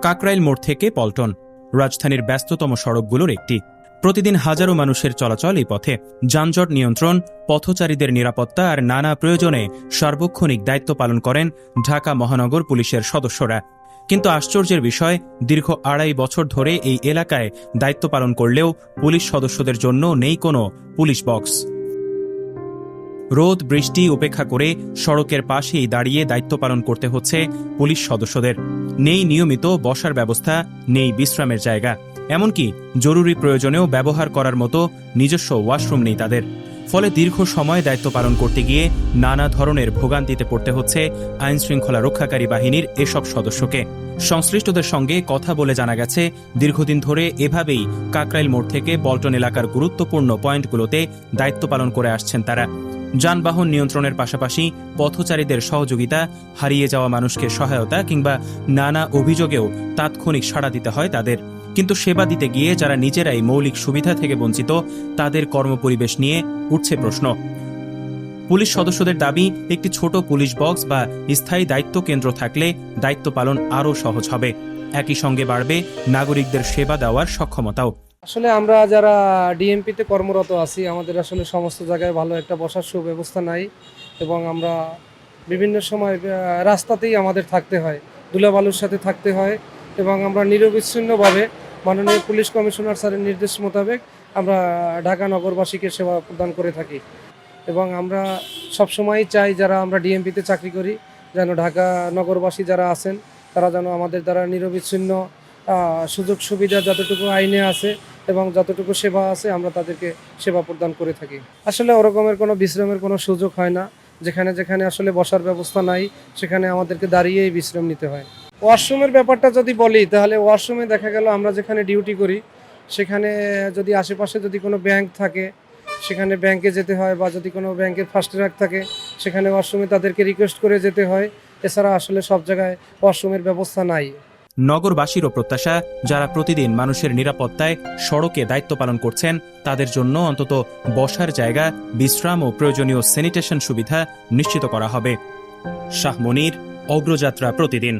কাকরাইল মোড় থেকে পল্টন, রাজধানীর ব্যস্ততম সড়কগুলোর একটি। প্রতিদিন হাজারো মানুষের চলাচল এই পথে। যানজট নিয়ন্ত্রণ, পথচারীদের নিরাপত্তা আর নানা প্রয়োজনে সার্বক্ষণিক দায়িত্ব পালন করেন ঢাকা মহানগর পুলিশের সদস্যরা। কিন্তু আশ্চর্যের বিষয়, দীর্ঘ ২.৫ বছর ধরে এই এলাকায় দায়িত্ব পালন করলেও পুলিশ সদস্যদের জন্য নেই কোনো পুলিশ বক্স। রোদ বৃষ্টি উপেক্ষা করে সড়কের পাশেই দাঁড়িয়ে দায়িত্ব পালন করতে হচ্ছে পুলিশ সদস্যদের। নেই নিয়মিত বসার ব্যবস্থা, নেই বিশ্রামের জায়গা, এমনকি জরুরি প্রয়োজনেও ব্যবহার করার মতো নিজস্ব ওয়াশরুম নেই তাদের। ফলে দীর্ঘ সময় দায়িত্ব পালন করতে গিয়ে নানা ধরনের ভোগান্তিতে পড়তে হচ্ছে আইনশৃঙ্খলা রক্ষাকারী বাহিনীর এসব সদস্যকে। সংশ্লিষ্টদের সঙ্গে কথা বলে জানা গেছে, দীর্ঘদিন ধরে এভাবেই কাকরাইল মোড় থেকে পল্টন এলাকার গুরুত্বপূর্ণ পয়েন্টগুলোতে দায়িত্ব পালন করে আসছেন তারা। যানবাহন নিয়ন্ত্রণের পাশাপাশি পথচারীদের সহযোগিতা, হারিয়ে যাওয়া মানুষকে সহায়তা কিংবা নানা অভিযোগেও তাৎক্ষণিক সাড়া দিতে হয় তাদের। কিন্তু সেবা দিতে গিয়ে যারা নিজেরাই মৌলিক সুবিধা থেকে বঞ্চিত, তাদের কর্মপরিবেশ নিয়ে উঠছে প্রশ্ন। পুলিশ সদস্যদের দাবি, একটি ছোট পুলিশ বক্স বা স্থায়ী দায়িত্ব কেন্দ্র থাকলে দায়িত্ব পালন আরও সহজ হবে। একই সঙ্গে বাড়বে নাগরিকদের সেবা দেওয়ার সক্ষমতাও। আসলে আমরা যারা ডিএমপিতে কর্মরত আছি, আমাদের আসলে সমস্ত জায়গায় ভালো একটা বসার সুব্যবস্থা নাই এবং আমরা বিভিন্ন সময় রাস্তাতেই আমাদের থাকতে হয়, ধুলাবালুর সাথে থাকতে হয় এবং আমরা নিরবিচ্ছিন্নভাবে মাননীয় পুলিশ কমিশনার স্যারের নির্দেশ মোতাবেক আমরা ঢাকা নগরবাসীকে সেবা প্রদান করে থাকি। এবং আমরা সবসময়ই চাই যারা আমরা ডিএমপিতে চাকরি করি যেন ঢাকা নগরবাসী যারা আছেন তারা যেন আমাদের দ্বারা নিরবিচ্ছিন্ন সুযোগ সুবিধা যতটুকু আইনে আছে এবং যতটুকু সেবা আছে আমরা তাদেরকে সেবা প্রদান করে থাকি। আসলে ওরকমের কোনো বিশ্রামের কোনো সুযোগ হয় না। যেখানে যেখানে আসলে বসার ব্যবস্থা নাই সেখানে আমাদেরকে দাঁড়িয়েই বিশ্রাম নিতে হয়। ওয়াশরুমের ব্যাপারটা যদি বলি, তাহলে ওয়াশরুমে দেখা গেল আমরা যেখানে ডিউটি করি সেখানে যদি আশেপাশে যদি কোনো ব্যাংক থাকে সেখানে ব্যাংকে যেতে হয়, বা যদি কোনো ব্যাংকের ফাস্ট ট্র্যাক থাকে সেখানে ওয়াশরুমে তাদেরকে রিকোয়েস্ট করে যেতে হয়। এছাড়া আসলে সব জায়গায় ওয়াশরুমের ব্যবস্থা নাই। নগরবাসীরও প্রত্যাশা, যারা প্রতিদিন মানুষের নিরাপত্তায় সড়কে দায়িত্ব পালন করছেন তাদের জন্য অন্তত বসার জায়গা, বিশ্রাম ও প্রয়োজনীয় স্যানিটেশন সুবিধা নিশ্চিত করা হবে। শাহ মনির, অগ্রযাত্রা প্রতিদিন।